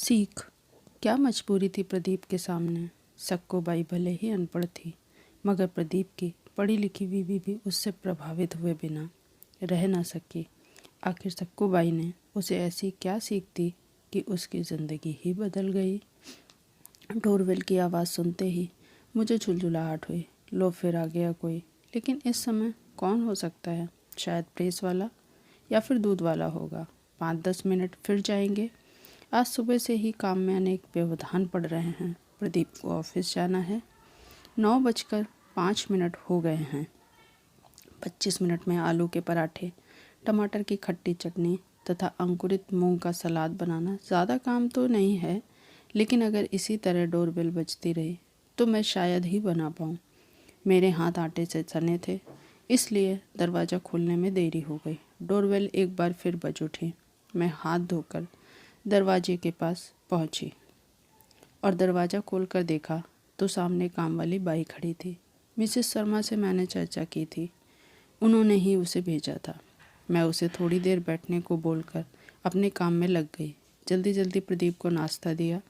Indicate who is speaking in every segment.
Speaker 1: सीख। क्या मजबूरी थी प्रदीप के सामने। सक्कू बाई भले ही अनपढ़ थी, मगर प्रदीप की पढ़ी लिखी बीवी भी उससे प्रभावित हुए बिना रह न सकी। आखिर सक्कू बाई ने उसे ऐसी क्या सीख दी कि उसकी ज़िंदगी ही बदल गई। डोरबेल की आवाज़ सुनते ही मुझे झुलझुलाहट हुई। लो फिर आ गया कोई, लेकिन इस समय कौन हो सकता है। शायद प्रेस वाला या फिर दूध वाला होगा। 5-10 मिनट फिर जाएंगे। आज सुबह से ही काम में अनेक व्यवधान पड़ रहे हैं। प्रदीप को ऑफिस जाना है। 9:05 हो गए हैं। 25 मिनट में आलू के पराठे, टमाटर की खट्टी चटनी तथा अंकुरित मूंग का सलाद बनाना ज़्यादा काम तो नहीं है, लेकिन अगर इसी तरह डोरबेल बजती रही तो मैं शायद ही बना पाऊँ। मेरे हाथ आटे से सने थे, इसलिए दरवाज़ा खोलने में देरी हो गई। डोरबेल एक बार फिर बज उठी। मैं हाथ धोकर दरवाजे के पास पहुंची और दरवाज़ा खोलकर देखा तो सामने काम वाली बाई खड़ी थी। मिसेस शर्मा से मैंने चर्चा की थी, उन्होंने ही उसे भेजा था। मैं उसे थोड़ी देर बैठने को बोलकर अपने काम में लग गई। जल्दी जल्दी प्रदीप को नाश्ता दिया।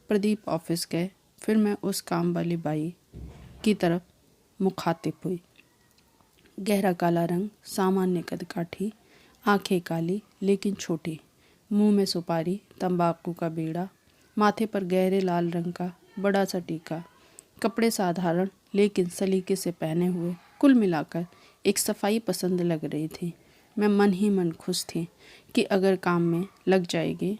Speaker 1: प्रदीप ऑफिस गए। फिर मैं उस काम वाली बाई की तरफ मुखातिब हुई। गहरा काला रंग, सामान्य कदकाठी, आंखें काली लेकिन छोटी, मुंह में सुपारी, तंबाकू का बीड़ा, माथे पर गहरे लाल रंग का बड़ा सा टीका, कपड़े साधारण लेकिन सलीके से पहने हुए, कुल मिलाकर एक सफाई पसंद लग रही थी। मैं मन ही मन खुश थी कि अगर काम में लग जाएगी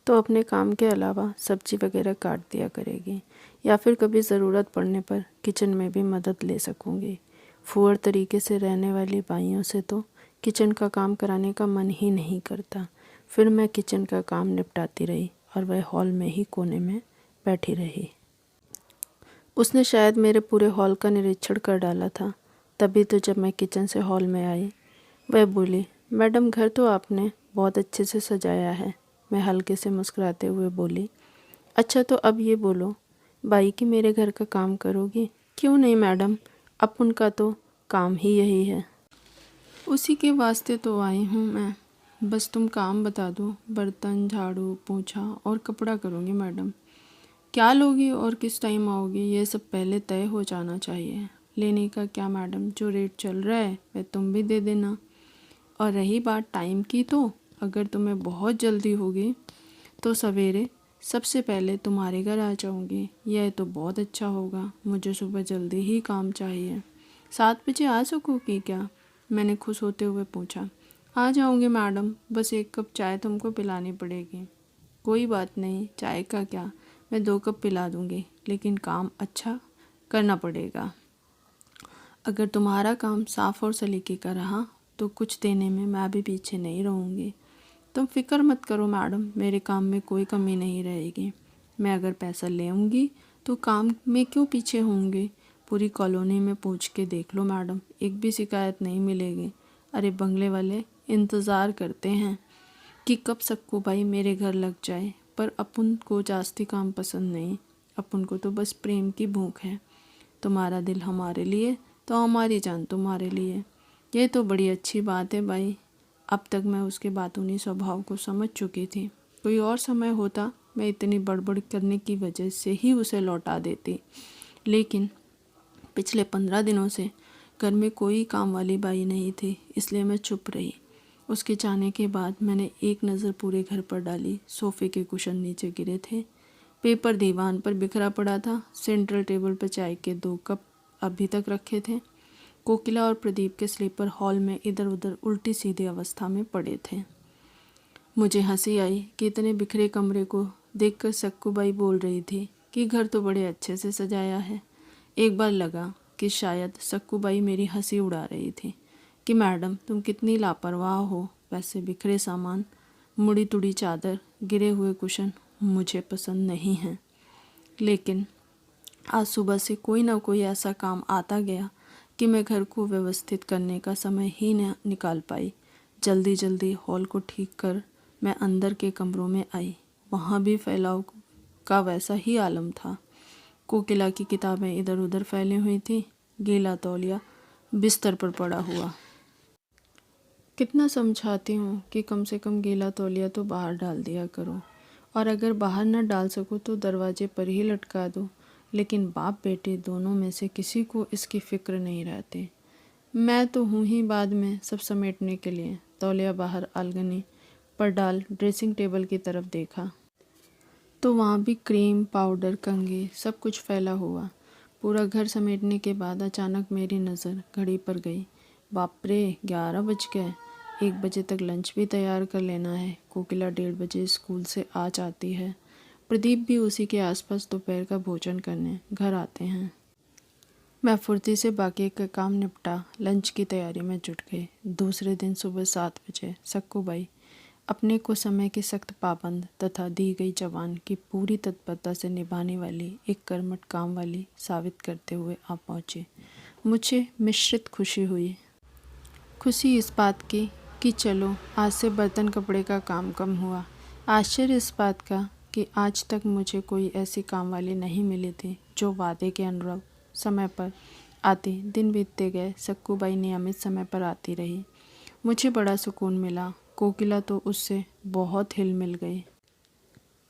Speaker 1: तो अपने काम के अलावा सब्जी वगैरह काट दिया करेगी या फिर कभी ज़रूरत पड़ने पर किचन में भी मदद ले सकूँगी। फुअर तरीके से रहने वाली बाइयों से तो किचन का काम कराने का मन ही नहीं करता। फिर मैं किचन का काम निपटाती रही और वह हॉल में ही कोने में बैठी रही। उसने शायद मेरे पूरे हॉल का निरीक्षण कर डाला था। तभी तो जब मैं किचन से हॉल में आई, वह बोली, मैडम घर तो आपने बहुत अच्छे से सजाया है। मैं हल्के से मुस्कुराते हुए बोली, अच्छा तो अब ये बोलो, बाई कि मेरे घर का काम करोगी। क्यों नहीं मैडम, अब उनका तो काम ही यही है। उसी के वास्ते तो आई हूँ मैं। बस तुम काम बता दो, बर्तन, झाड़ू, पोछा और कपड़ा करूँगी मैडम। क्या लोगी और किस टाइम आओगी, ये सब पहले तय हो जाना चाहिए। लेने का क्या मैडम, जो रेट चल रहा है वह तुम भी दे देना। और रही बात टाइम की, तो अगर तुम्हें बहुत जल्दी होगी तो सवेरे सबसे पहले तुम्हारे घर आ जाऊँगी। यह तो बहुत अच्छा होगा। मुझे सुबह जल्दी ही काम चाहिए। 7 बजे आ सकोगी क्या? मैंने खुश होते हुए पूछा। आ जाऊँगी मैडम, बस 1 कप चाय तुमको पिलानी पड़ेगी। कोई बात नहीं, चाय का क्या, मैं 2 कप पिला दूँगी, लेकिन काम अच्छा करना पड़ेगा। अगर तुम्हारा काम साफ और सलीके का रहा तो कुछ देने में मैं भी पीछे नहीं रहूँगी। तुम फिक्र मत करो मैडम, मेरे काम में कोई कमी नहीं रहेगी। मैं अगर पैसा ले आऊँगी तो काम में क्यों पीछे होंगे। पूरी कॉलोनी में पूछ के देख लो मैडम, एक भी शिकायत नहीं मिलेगी। अरे बंगले वाले इंतज़ार करते हैं कि कब सक्कू बाई मेरे घर लग जाए, पर अपन को जास्ती काम पसंद नहीं। अपन को तो बस प्रेम की भूख है। तुम्हारा दिल हमारे लिए तो हमारी जान तुम्हारे लिए। ये तो बड़ी अच्छी बात है बाई। अब तक मैं उसके बातूनी स्वभाव को समझ चुकी थी। कोई और समय होता मैं इतनी बड़बड़ करने की वजह से ही उसे लौटा देती, लेकिन पिछले 15 दिनों से घर में कोई काम वाली बाई नहीं थी, इसलिए मैं चुप रही। उसके जाने के बाद मैंने एक नज़र पूरे घर पर डाली। सोफ़े के कुशन नीचे गिरे थे, पेपर दीवान पर बिखरा पड़ा था, सेंट्रल टेबल पर चाय के 2 कप अभी तक रखे थे। कोकिला और प्रदीप के स्लीपर हॉल में इधर उधर उल्टी सीधी अवस्था में पड़े थे। मुझे हंसी आई कि इतने बिखरे कमरे को देखकर सक्कू बाई बोल रही थी कि घर तो बड़े अच्छे से सजाया है। एक बार लगा कि शायद सक्कू बाई मेरी हंसी उड़ा रही थी कि मैडम तुम कितनी लापरवाह हो। वैसे बिखरे सामान, मुड़ी तुड़ी चादर, गिरे हुए कुशन मुझे पसंद नहीं हैं, लेकिन आज सुबह से कोई ना कोई ऐसा काम आता गया कि मैं घर को व्यवस्थित करने का समय ही न निकाल पाई। जल्दी जल्दी हॉल को ठीक कर मैं अंदर के कमरों में आई। वहाँ भी फैलाव का वैसा ही आलम था। कोकिला की किताबें इधर उधर फैली हुई थी, गीला तौलिया बिस्तर पर पड़ा हुआ। कितना समझाती हूँ कि कम से कम गीला तौलिया तो बाहर डाल दिया करो। और अगर बाहर न डाल सको तो दरवाजे पर ही लटका दो। लेकिन बाप बेटे दोनों में से किसी को इसकी फिक्र नहीं रहती। मैं तो हूँ ही बाद में सब समेटने के लिए। तौलिया बाहर आलगनी पर डाल ड्रेसिंग टेबल की तरफ देखा तो वहाँ भी क्रीम, पाउडर, कंघी सब कुछ फैला हुआ। पूरा घर समेटने के बाद अचानक मेरी नज़र घड़ी पर गई। बाप रे, 11 बज गए। 1 बजे तक लंच भी तैयार कर लेना है। कोकिला 1:30 बजे स्कूल से आ जाती है। प्रदीप भी उसी के आसपास दोपहर का भोजन करने घर आते हैं। मैं फुर्ती से बाकी का काम निपटा लंच की तैयारी में जुट गई। दूसरे दिन सुबह 7 बजे सक्कूबाई अपने को समय के सख्त पाबंद तथा दी गई जवान की पूरी तत्परता से निभाने वाली एक कर्मठ काम वाली साबित करते हुए आ पहुँचे। मुझे मिश्रित खुशी हुई। खुशी इस बात की कि चलो आज से बर्तन कपड़े का काम कम हुआ। आश्चर्य इस बात का कि आज तक मुझे कोई ऐसी काम वाली नहीं मिली थी जो वादे के अनुरूप समय पर आती। दिन बीतते गए, सक्कूबाई नियमित समय पर आती रही। मुझे बड़ा सुकून मिला। कोकिला तो उससे बहुत हिल मिल गई।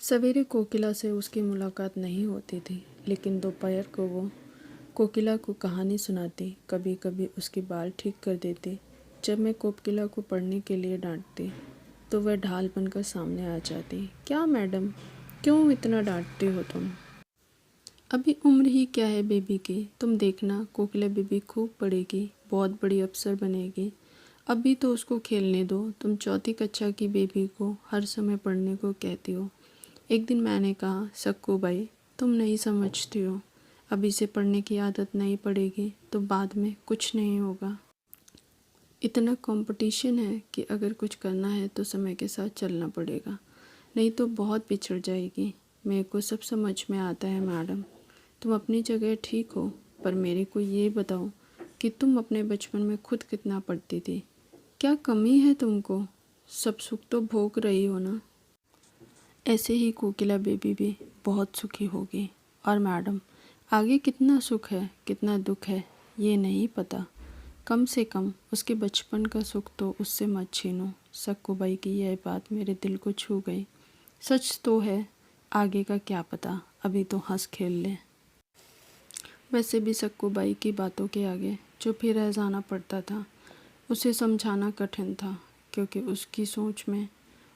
Speaker 1: सवेरे कोकिला से उसकी मुलाकात नहीं होती थी, लेकिन दोपहर को वो कोकिला को कहानी सुनाती, कभी कभी उसके बाल ठीक कर देती। जब मैं कोकिला को पढ़ने के लिए डांटती तो वह ढाल बनकर सामने आ जाती। क्या मैडम, क्यों इतना डांटती हो तुम? अभी उम्र ही क्या है बेबी की, तुम देखना कोकिला बेबी खूब पढ़ेगी, बहुत बड़ी अफसर बनेगी। अभी तो उसको खेलने दो। तुम 4th कक्षा की बेबी को हर समय पढ़ने को कहती हो। एक दिन मैंने कहा, सक्कूबाई तुम नहीं समझती हो, अभी से पढ़ने की आदत नहीं पड़ेगी तो बाद में कुछ नहीं होगा। इतना कंपटीशन है कि अगर कुछ करना है तो समय के साथ चलना पड़ेगा, नहीं तो बहुत पिछड़ जाएगी। मेरे को सब समझ में आता है मैडम, तुम अपनी जगह ठीक हो, पर मेरे को ये बताओ कि तुम अपने बचपन में खुद कितना पढ़ती थी? क्या कमी है तुमको? सब सुख तो भोग रही हो ना। ऐसे ही कोकिला बेबी भी बहुत सुखी होगी। और मैडम, आगे कितना सुख है कितना दुख है ये नहीं पता। कम से कम उसके बचपन का सुख तो उससे मत छीनो। सक्कूबाई की यह बात मेरे दिल को छू गई। सच तो है, आगे का क्या पता, अभी तो हंस खेल ले। वैसे भी सक्कूबाई की बातों के आगे चुप ही रह जाना पड़ता था। उसे समझाना कठिन था, क्योंकि उसकी सोच में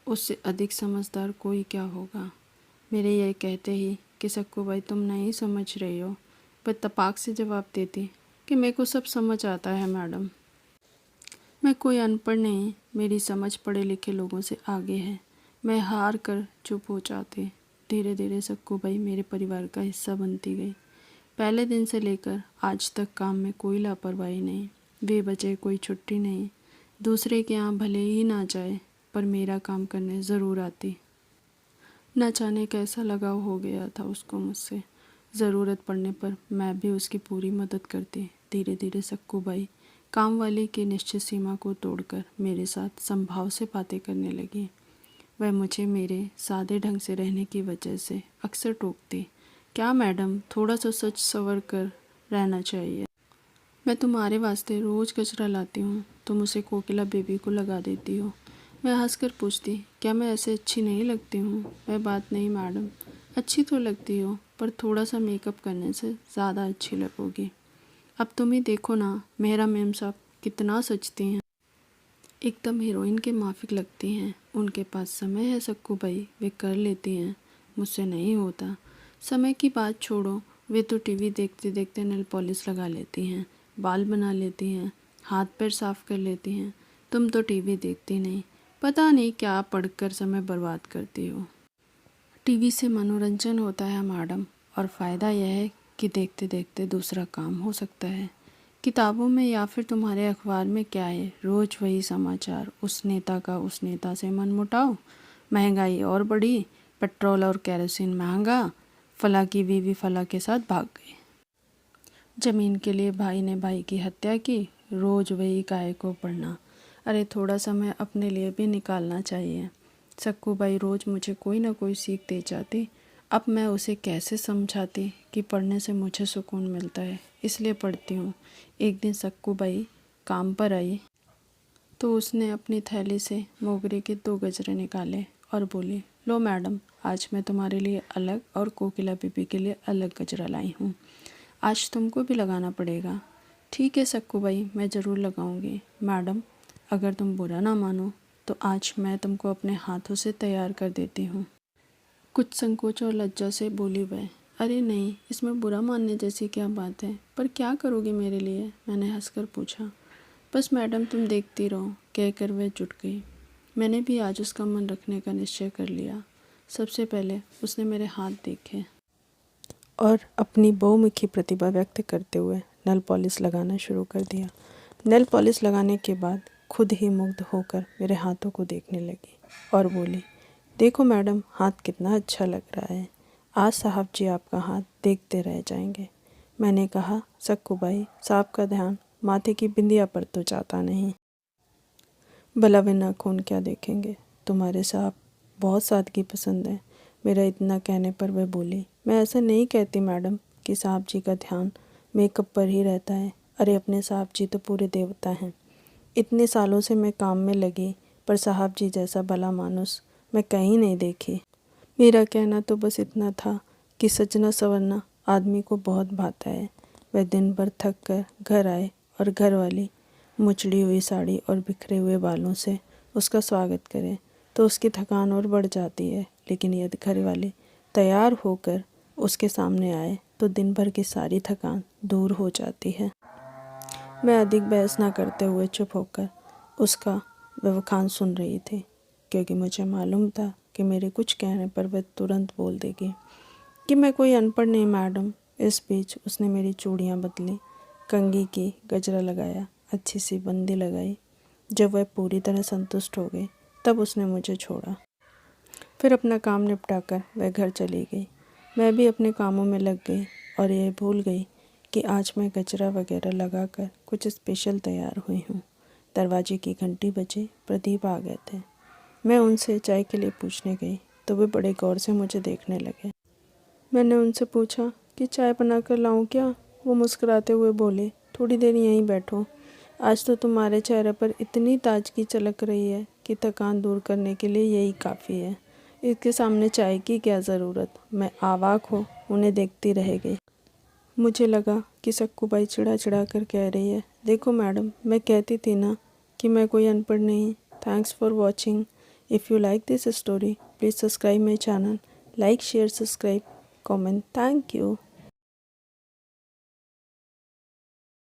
Speaker 1: उससे अधिक समझदार कोई क्या होगा। मेरे यह कहते ही कि सक्कूबाई तुम नहीं समझ रही हो, पर तपाक से जवाब देती कि मेरे को सब समझ आता है मैडम। मैं कोई अनपढ़ नहीं, मेरी समझ पढ़े लिखे लोगों से आगे है। मैं हार कर चुप हो जाती। धीरे धीरे सक्कूबाई मेरे परिवार का हिस्सा बनती गई। पहले दिन से लेकर आज तक काम में कोई लापरवाही नहीं, बेवजह कोई छुट्टी नहीं। दूसरे के यहाँ भले ही ना जाए, पर मेरा काम करने ज़रूर आती। न जाने कैसा लगाव हो गया था उसको मुझसे। ज़रूरत पड़ने पर मैं भी उसकी पूरी मदद करती। धीरे धीरे सक्कूबाई काम वाली की निश्चित सीमा को तोड़कर मेरे साथ संभाव से बातें करने लगी। वह मुझे मेरे सादे ढंग से रहने की वजह से अक्सर टोकती। क्या मैडम, थोड़ा सा सच सवर कर रहना चाहिए। मैं तुम्हारे वास्ते रोज़ कचरा लाती हूँ, तुम उसे कोकिला बेबी को लगा देती हो। मैं हंसकर पूछती, क्या मैं ऐसे अच्छी नहीं लगती हूँ? वह बात नहीं मैडम, अच्छी तो लगती हो, पर थोड़ा सा मेकअप करने से ज़्यादा अच्छी लगोगी। अब तुम ही देखो ना, मेहरा मैम साहब कितना सजती हैं, एकदम हीरोइन के माफिक लगती हैं। उनके पास समय है सक्कूबाई, वे कर लेती हैं, मुझसे नहीं होता। समय की बात छोड़ो, वे तो टीवी देखते देखते नेल पॉलिश लगा लेती हैं, बाल बना लेती हैं, हाथ पैर साफ कर लेती हैं। तुम तो टीवी देखती नहीं, पता नहीं क्या पढ़कर समय बर्बाद करती हो। टीवी से मनोरंजन होता है मैडम, और फ़ायदा यह है कि देखते देखते दूसरा काम हो सकता है। किताबों में या फिर तुम्हारे अखबार में क्या है, रोज़ वही समाचार, उस नेता का उस नेता से मनमुटाव, महंगाई और बढ़ी, पेट्रोल और केरोसिन महंगा, फला की बीवी फला के साथ भाग गई, ज़मीन के लिए भाई ने भाई की हत्या की, रोज़ वही काय को पढ़ना। अरे थोड़ा समय अपने लिए भी निकालना चाहिए। सक्कूबाई रोज़ मुझे कोई ना कोई सीख दे जाती। अब मैं उसे कैसे समझाती कि पढ़ने से मुझे सुकून मिलता है, इसलिए पढ़ती हूँ। एक दिन सक्कूबाई काम पर आई तो उसने अपनी थैली से मोगरे के 2 गजरे निकाले और बोली, लो मैडम, आज मैं तुम्हारे लिए अलग और कोकिला बीबी के लिए अलग गजरा लाई हूँ। आज तुमको भी लगाना पड़ेगा। ठीक है सक्कू भाई, मैं ज़रूर लगाऊंगी। मैडम, अगर तुम बुरा ना मानो तो आज मैं तुमको अपने हाथों से तैयार कर देती हूँ। कुछ संकोच और लज्जा से बोली वह। अरे नहीं, इसमें बुरा मानने जैसी क्या बात है, पर क्या करोगी मेरे लिए? मैंने हंसकर पूछा। बस मैडम तुम देखती रहो, कहकर वह जुट गई। मैंने भी आज उसका मन रखने का निश्चय कर लिया। सबसे पहले उसने मेरे हाथ देखे और अपनी बहुमुखी प्रतिभा व्यक्त करते हुए नेल पॉलिश लगाना शुरू कर दिया। नेल पॉलिश लगाने के बाद खुद ही मुग्ध होकर मेरे हाथों को देखने लगी और बोली, देखो मैडम, हाथ कितना अच्छा लग रहा है। आज साहब जी आपका हाथ देखते रह जाएंगे। मैंने कहा, सक्कू भाई, साहब का ध्यान माथे की बिंदिया पर तो जाता नहीं। भला वे नाखून क्या देखेंगे? तुम्हारे साहब बहुत सादगी पसंद है। मेरा इतना कहने पर वह बोली, मैं ऐसा नहीं कहती मैडम कि साहब जी का ध्यान मेकअप पर ही रहता है। अरे अपने साहब जी तो पूरे देवता हैं। इतने सालों से मैं काम में लगी, पर साहब जी जैसा भला मानुस मैं कहीं नहीं देखी। मेरा कहना तो बस इतना था कि सजना संवरना आदमी को बहुत भाता है। वह दिन भर थक कर घर आए और घर वाली मुचड़ी हुई साड़ी और बिखरे हुए बालों से उसका स्वागत करें तो उसकी थकान और बढ़ जाती है, लेकिन यदि घर वाले तैयार होकर उसके सामने आए तो दिन भर की सारी थकान दूर हो जाती है। मैं अधिक बहस ना करते हुए चुप होकर उसका व्याख्यान सुन रही थी, क्योंकि मुझे मालूम था कि मेरे कुछ कहने पर वह तुरंत बोल देगी कि मैं कोई अनपढ़ नहीं मैडम। इस बीच उसने मेरी चूड़ियाँ बदली, कंघी की, गजरा लगाया, अच्छी सी बंदी लगाई। जब वह पूरी तरह संतुष्ट हो गई तब उसने मुझे छोड़ा। फिर अपना काम निपटाकर वह घर चली गई। मैं भी अपने कामों में लग गई और यह भूल गई कि आज मैं गजरा वगैरह लगाकर कुछ स्पेशल तैयार हुई हूँ। दरवाजे की घंटी बजी, प्रदीप आ गए थे। मैं उनसे चाय के लिए पूछने गई तो वे बड़े गौर से मुझे देखने लगे। मैंने उनसे पूछा कि चाय बनाकर लाऊं क्या? वो मुस्कुराते हुए बोले, थोड़ी देर यहीं बैठो। आज तो तुम्हारे चेहरे पर इतनी ताजगी चलक रही है कि थकान दूर करने के लिए यही काफ़ी है। इसके सामने चाय की क्या ज़रूरत? मैं आवाक हो उन्हें देखती रह गई। मुझे लगा कि सक्कू बाई चिढ़ा चिढ़ा कर कह रही है, देखो मैडम, मैं कहती थी ना कि मैं कोई अनपढ़ नहीं। Thanks for watching. If you like this story, please subscribe my channel. Like, share, subscribe, comment. Thank you.